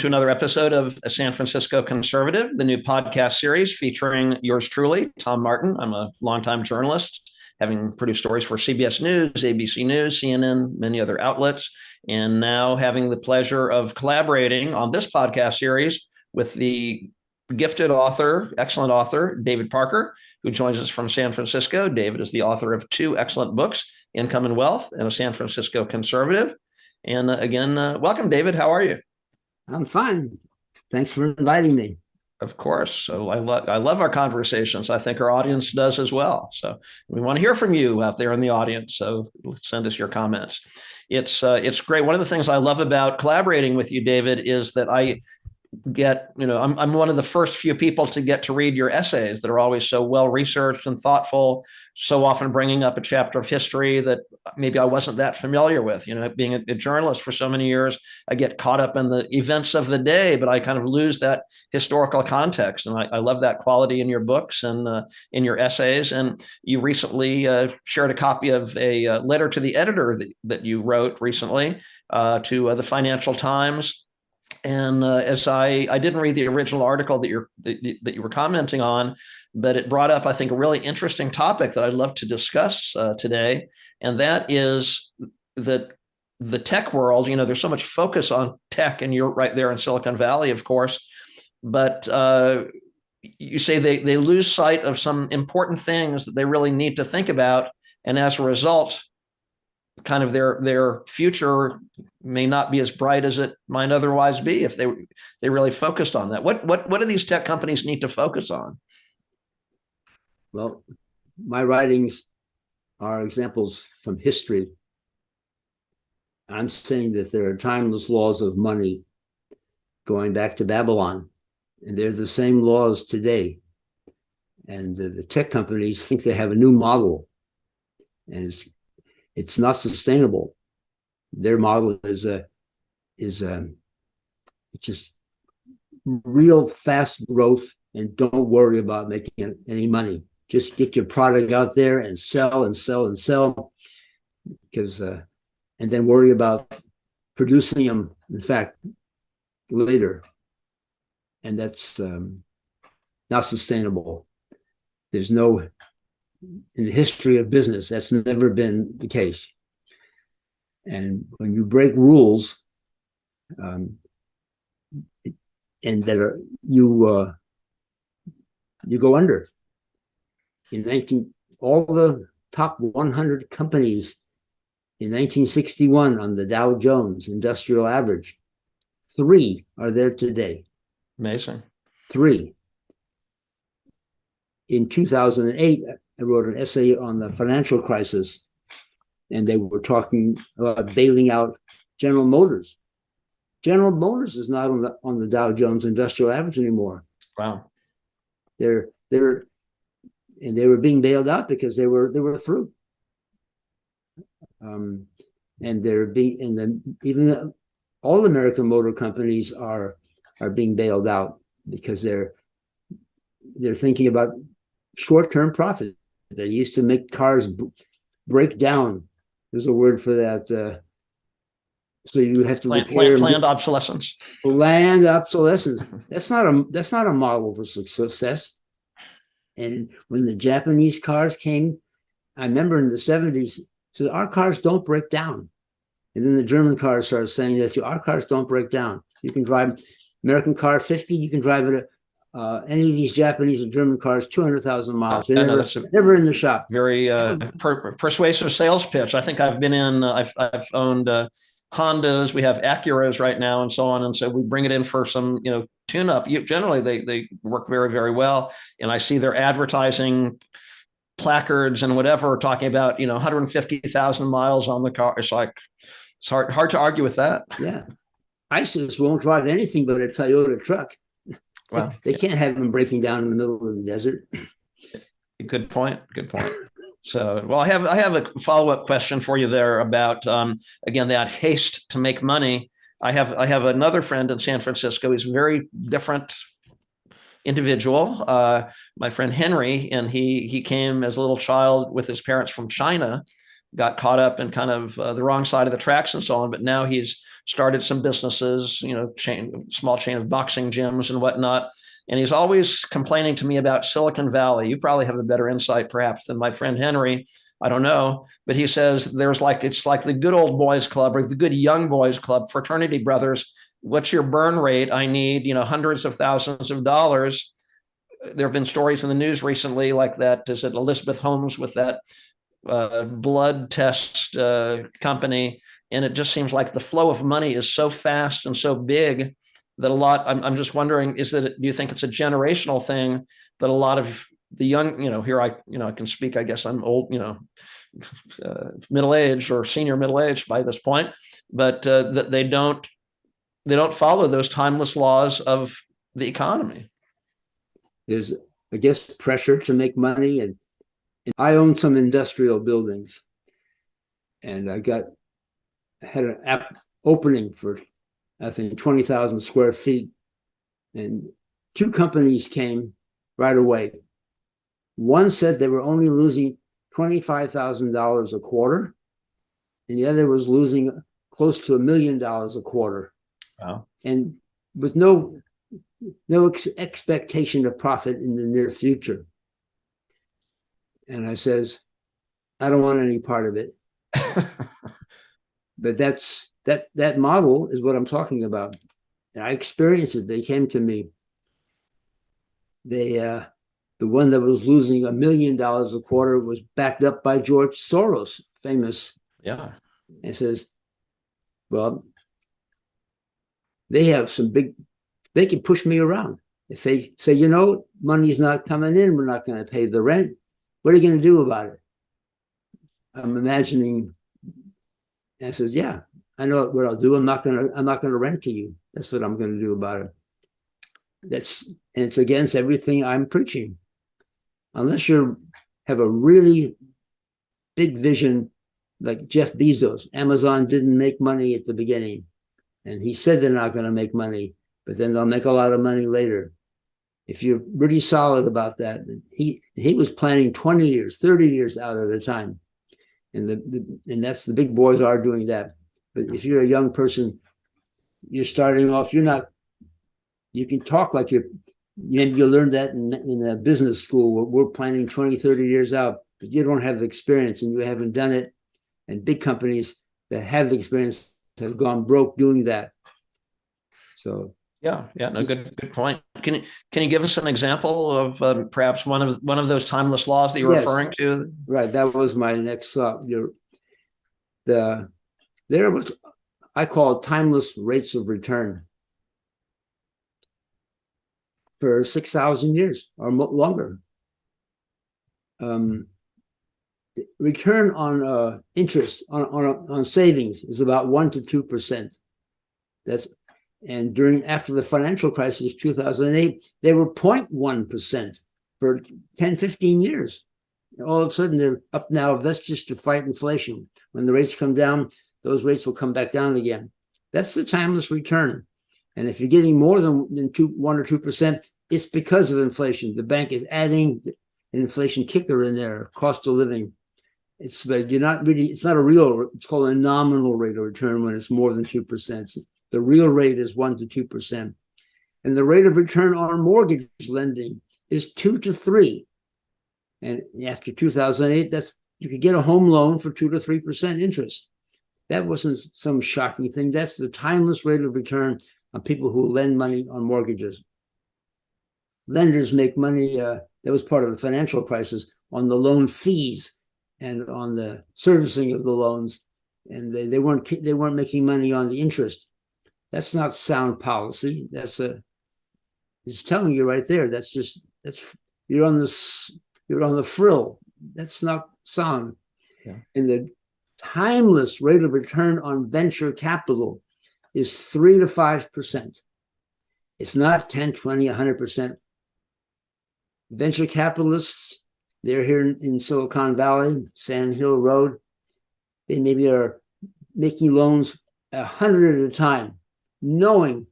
to another episode of A San Francisco Conservative, the new podcast series featuring yours truly, Tom Martin. I'm a longtime journalist, having produced stories for CBS News, ABC News, CNN, many other outlets, and now having the pleasure of collaborating on this podcast series with the gifted author, excellent author, David Parker, who joins us from San Francisco. David is the author of two excellent books, Income and Wealth and A San Francisco Conservative. And again, welcome, David. How are you? I'm fine. Thanks for inviting me. Of course. So I love our conversations. I think our audience does as well. So we want to hear from you out there in the audience. So send us your comments. It's great. One of the things I love about collaborating with you, David, is that I get, I'm one of the first few people to get to read your essays that are always so well researched and thoughtful, so often bringing up a chapter of history that maybe I wasn't that familiar with. Being a journalist for so many years, I get caught up in the events of the day, but I kind of lose that historical context. And I love that quality in your books and in your essays. And you recently shared a copy of a letter to the editor that you wrote recently to the Financial Times. And as I didn't read the original article that you were commenting on, but it brought up, I think, a really interesting topic that I'd love to discuss today. And that is that the tech world, there's so much focus on tech, and you're right there in Silicon Valley, of course. But you say they lose sight of some important things that they really need to think about. And as a result, kind of their future may not be as bright as it might otherwise be if they really focused on that. What do these tech companies need to focus on? Well, my writings are examples from history. I'm saying that there are timeless laws of money going back to Babylon, and they're the same laws today. And the tech companies think they have a new model, and it's not sustainable. Their model is just real fast growth, and don't worry about making any money. Just get your product out there and sell and sell and sell, because and then worry about producing them, in fact, later. And that's not sustainable. There's no, in the history of business, that's never been the case. And when you break rules, and that are you go under. All the top 100 companies in 1961 on the Dow Jones Industrial Average, 3 are there today. Amazing. 3. In 2008, I wrote an essay on the financial crisis, and they were talking about bailing out General Motors. General Motors is not on the Dow Jones Industrial Average anymore. Wow. They were being bailed out because they were through. And even all American motor companies are being bailed out because they're thinking about short-term profit. They used to make cars break down. There's a word for that. So you have to repair planned obsolescence. Planned obsolescence. That's not a model for success. And when the Japanese cars came, I remember in the 70s, so our cars don't break down. And then the German cars started saying that our cars don't break down. You can drive American car 50, you can drive it any of these Japanese and German cars 200,000 miles. They're never in the shop. Very persuasive sales pitch. I think I've owned Hondas. We have Acuras right now, and so on. And so we bring it in for some tune-up. Generally, they work very, very well. And I see their advertising placards and whatever talking about 150,000 miles on the car. It's like it's hard to argue with that. Yeah, ISIS won't drive anything but a Toyota truck. Well, they can't have them breaking down in the middle of the desert. Good point. So, well, I have a follow-up question for you there about again that haste to make money. I have another friend in San Francisco. He's a very different individual, my friend Henry, and he came as a little child with his parents from China, got caught up in kind of the wrong side of the tracks and so on. But now he's started some businesses, small chain of boxing gyms and whatnot. And he's always complaining to me about Silicon Valley. You probably have a better insight, perhaps, than my friend Henry. I don't know. But he says it's like the good old boys club or the good young boys club, fraternity brothers. What's your burn rate? I need, hundreds of thousands of dollars. There have been stories in the news recently like that. Is it Elizabeth Holmes with that blood test company? And it just seems like the flow of money is so fast and so big that I'm just wondering, do you think it's a generational thing that a lot of the young, here I can speak, I guess I'm old, middle-aged or senior middle-aged by this point, but that they don't follow those timeless laws of the economy. There's, I guess, pressure to make money. And I own some industrial buildings, and I had an app opening for, I think, 20,000 square feet. And two companies came right away. One said they were only losing $25,000 a quarter, and the other was losing close to $1 million a quarter. Wow. And with no expectation of profit in the near future. And I says, I don't want any part of it. But that model is what I'm talking about. And I experienced it. They came to me. The one that was losing $1 million a quarter was backed up by George Soros, famous. Yeah. And says, well, they have they can push me around. If they say, money's not coming in, we're not going to pay the rent, what are you going to do about it? I'm imagining, and I says, yeah, I know what I'll do. I'm not going to rent to you. That's what I'm going to do about it. And it's against everything I'm preaching. Unless you have a really big vision, like Jeff Bezos. Amazon didn't make money at the beginning, and he said they're not going to make money, but then they'll make a lot of money later. If you're really solid about that, he was planning 20 years, 30 years out at a time. And that's the big boys are doing that. But if you're a young person, you're starting off, you can talk like you learned that in a business school. We're planning 20, 30 years out, but you don't have the experience and you haven't done it. And big companies that have the experience have gone broke doing that. So yeah, no, good point. Can you give us an example of perhaps one of those timeless laws that you're referring to? Right, that was my next thought. I call it timeless rates of return for 6,000 years or longer. Return on interest on savings is about 1% to 2%. And after the financial crisis, 2008, they were 0.1% for 10, 15 years. And all of a sudden, they're up now. That's just to fight inflation. When the rates come down, those rates will come back down again. That's the timeless return. And if you're getting more than 1 or 2%, it's because of inflation. The bank is adding an inflation kicker in there, cost of living. It's not a real, it's called a nominal rate of return when it's more than 2%. The real rate is 1% to 2%. And the rate of return on mortgage lending is 2 to 3. And after 2008, you could get a home loan for 2 to 3% interest. That wasn't some shocking thing. That's the timeless rate of return on people who lend money on mortgages. Lenders make money, that was part of the financial crisis, on the loan fees and on the servicing of the loans. And they weren't making money on the interest. That's not sound policy. It's telling you right there. You're on the frill. That's not sound. Yeah. And the timeless rate of return on venture capital is 3 to 5%. It's not 10, 20, 100%. Venture capitalists, they're here in Silicon Valley, Sand Hill Road. They maybe are making loans 100 at a time, knowing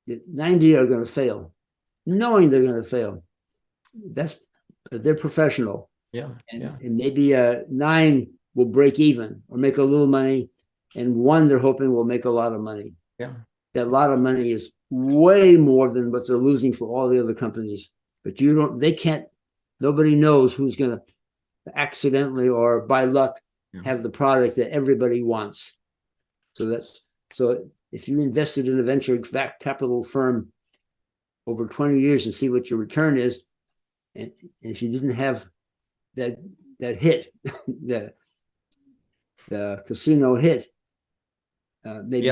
that 90 are going to fail, knowing they're going to fail. They're professional. Yeah. And maybe 9 will break even or make a little money, and one they're hoping will make a lot of money. Yeah. That lot of money is way more than what they're losing for all the other companies. But nobody knows who's going to accidentally or by luck have the product that everybody wants. So if you invested in a venture capital firm over 20 years and see what your return is, and if you didn't have that hit, the casino hit, maybe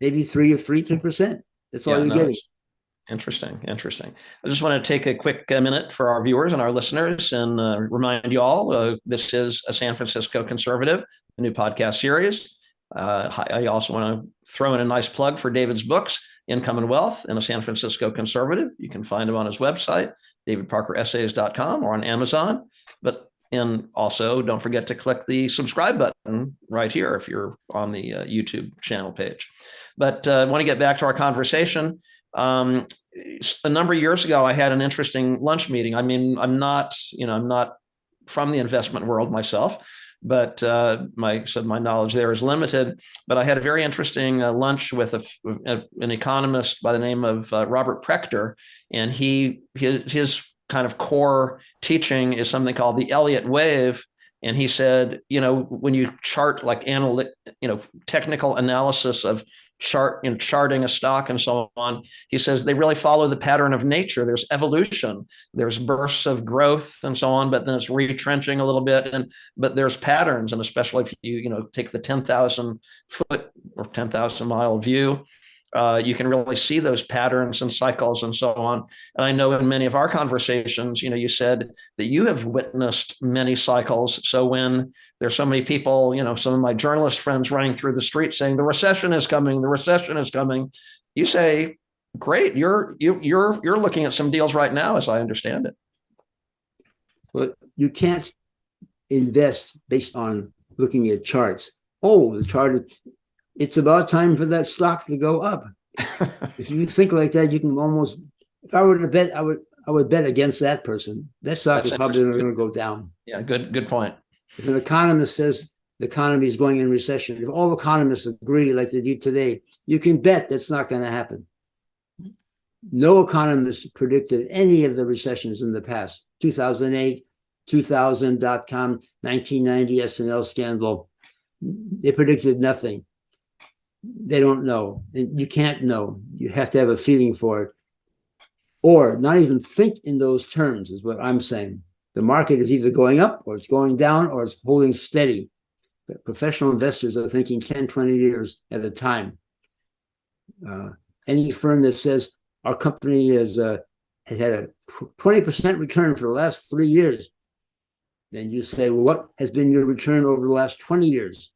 3%. That's all you're getting. Interesting. I just want to take a quick minute for our viewers and our listeners and remind you all, this is a San Francisco Conservative, a new podcast series. I also want to throw in a nice plug for David's books, Income and Wealth and a San Francisco Conservative. You can find them on his website, davidparkeressays.com, or on Amazon. And also don't forget to click the subscribe button right here if you're on the YouTube channel page. But I want to get back to our conversation. A number of years ago, I had an interesting lunch meeting. I mean, I'm not from the investment world myself, but my knowledge there is limited. But I had a very interesting lunch with an economist by the name of Robert Prechter, and his kind of core teaching is something called the Elliott wave. And he said, when you chart like technical analysis of charting a stock and so on, he says they really follow the pattern of nature. There's evolution, there's bursts of growth and so on, but then it's retrenching a little bit. But there's patterns, and especially if you take the 10,000 foot or 10,000 mile view, you can really see those patterns and cycles and so on. And I know in many of our conversations, you said that you have witnessed many cycles. So when there's so many people, some of my journalist friends running through the street saying the recession is coming, you say, great, you're looking at some deals right now, as I understand it. Well, you can't invest based on looking at charts. Oh, the chart, it's about time for that stock to go up. If you think like that, you can almost, if I were to bet, I would bet against that person. That stock is probably going to go down. Yeah, good point. If an economist says the economy is going in recession, if all economists agree like they do today, you can bet that's not going to happen. No economist predicted any of the recessions in the past. 2008, 2000, .com, 1990 S&L scandal. They predicted nothing. They don't know. And you can't know. You have to have a feeling for it. Or not even think in those terms is what I'm saying. The market is either going up or it's going down or it's holding steady. But professional investors are thinking 10, 20 years at a time. Any firm that says our company has had a 20% return for the last 3 years, then you say, well, what has been your return over the last 20 years?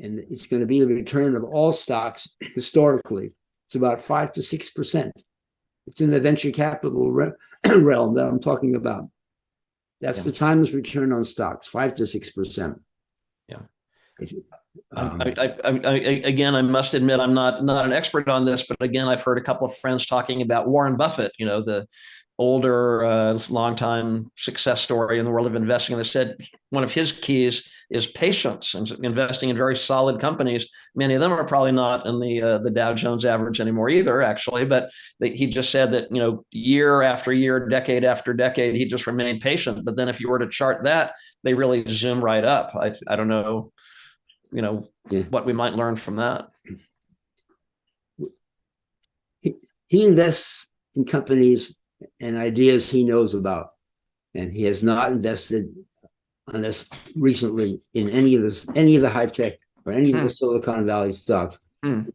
And it's going to be the return of all stocks historically. It's about 5 to 6%. It's in the venture capital realm that I'm talking about. That's the timeless return on stocks, 5 to 6%. Yeah. Again, I must admit, I'm not an expert on this, but again, I've heard a couple of friends talking about Warren Buffett, the older, longtime success story in the world of investing. And they said one of his keys is patience and investing in very solid companies. Many of them are probably not in the Dow Jones average anymore either, actually. But he just said that, year after year, decade after decade, he just remained patient. But then if you were to chart that, they really zoom right up. I don't know, what we might learn from that. He invests in companies and ideas he knows about, and he has not invested unless recently in any of the high tech or any of the Silicon Valley stocks.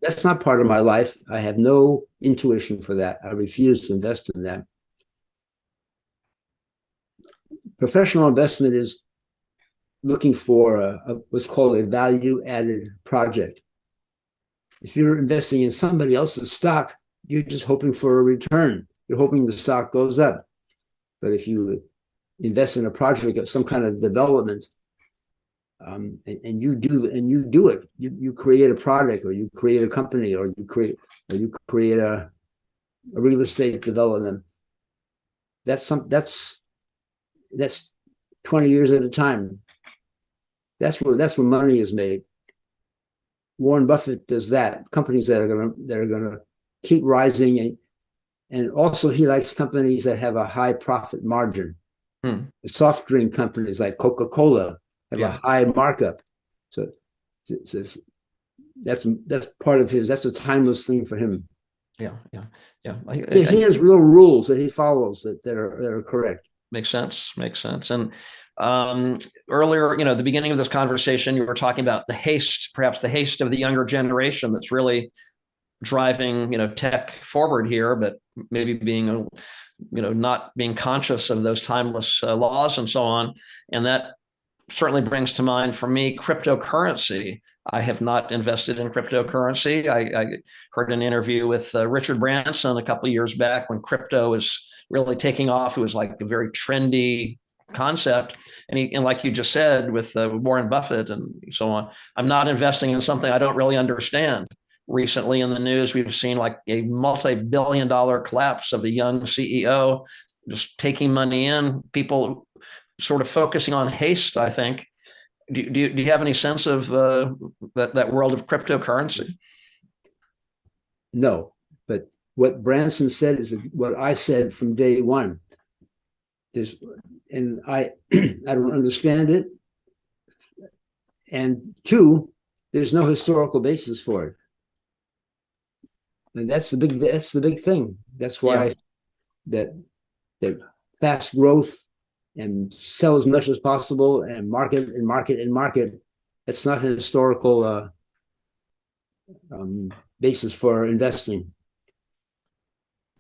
That's not part of my life. I have no intuition for that. I refuse to invest in that. Professional investment is looking for what's called a value-added project. If you're investing in somebody else's stock, you're just hoping for a return. You're hoping the stock goes up. But if you invest in a project of some kind of development, and you do it, you create a product, or you create a company, or you create a real estate development. That's 20 years at a time. That's where money is made. Warren Buffett does that. Companies that are gonna keep rising, and also he likes companies that have a high profit margin. Hmm. The soft drink companies like Coca-Cola have a high markup. So that's part of his. That's a timeless thing for him. Yeah, yeah, yeah. He has real rules that he follows that are correct. Makes sense. Makes sense. And earlier, at the beginning of this conversation, you were talking about the haste, perhaps the haste of the younger generation that's really driving, tech forward here, but maybe being, not being conscious of those timeless laws and so on. And that certainly brings to mind for me cryptocurrency. I have not invested in cryptocurrency. I heard an interview with Richard Branson a couple of years back when crypto was really taking off. It was like a very trendy concept. And like you just said, with Warren Buffett and so on, I'm not investing in something I don't really understand. Recently in the news, we've seen like a multi-billion-dollar collapse of a young CEO just taking money in, people sort of focusing on haste, I think. Do you have any sense of that world of cryptocurrency? No, but what Branson said is what I said from day one. And I don't understand it. And two, there's no historical basis for it. And that's the big thing. That's why that fast growth and sell as much as possible and market and market and market. It's not a historical basis for investing.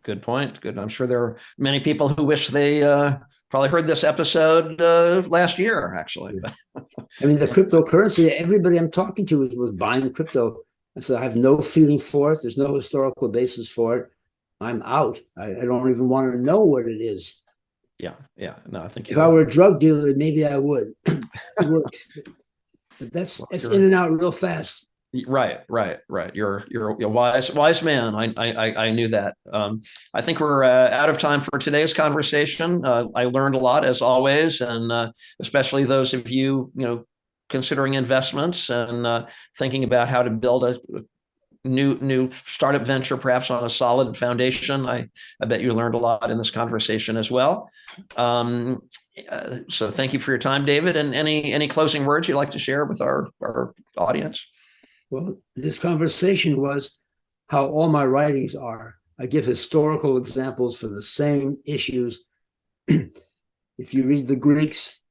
Good point. Good. I'm sure there are many people who wish they probably heard this episode last year, actually. I mean, the cryptocurrency, everybody I'm talking to was buying crypto. I said, I have no feeling for it. There's no historical basis for it. I'm out. I don't even want to know what it is. Yeah, yeah. No, I think if I were a drug dealer, maybe I would. It works. But that's in and out real fast. Right. You're a wise man. I knew that. I think we're out of time for today's conversation. I learned a lot as always, and especially those of you, considering investments and thinking about how to build a new startup venture, perhaps on a solid foundation. I bet you learned a lot in this conversation as well. So thank you for your time, David. And any closing words you'd like to share with our audience? Well, this conversation was how all my writings are. I give historical examples for the same issues. If you read the Greeks,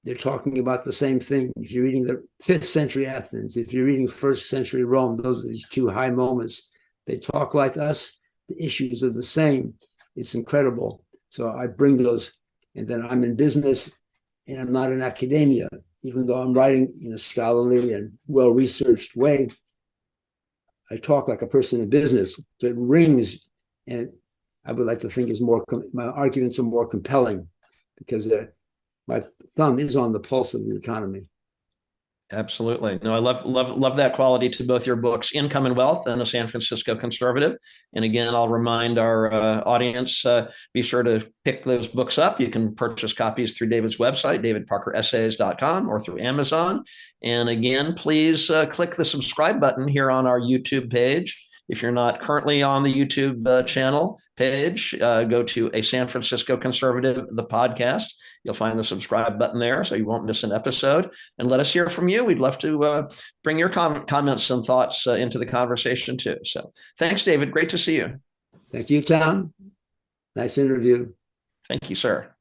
they're talking about the same thing. If you're reading the 5th century Athens, if you're reading 1st century Rome, those are these two high moments. They talk like us. The issues are the same. It's incredible. So I bring those, and then I'm in business, and I'm not in academia. Even though I'm writing in a scholarly and well-researched way, I talk like a person in business. So it rings, and I would like to think my arguments are more compelling because my thumb is on the pulse of the economy. Absolutely. No, I love that quality to both your books, Income and Wealth and A San Francisco Conservative. And again, I'll remind our audience, be sure to pick those books up. You can purchase copies through David's website, davidparkeressays.com, or through Amazon. And again, please click the subscribe button here on our YouTube page. If you're not currently on the YouTube channel page, go to A San Francisco Conservative, the podcast. You'll find the subscribe button there so you won't miss an episode. And let us hear from you. We'd love to bring your comments and thoughts into the conversation too. So thanks, David. Great to see you. Thank you, Tom. Nice interview. Thank you, sir.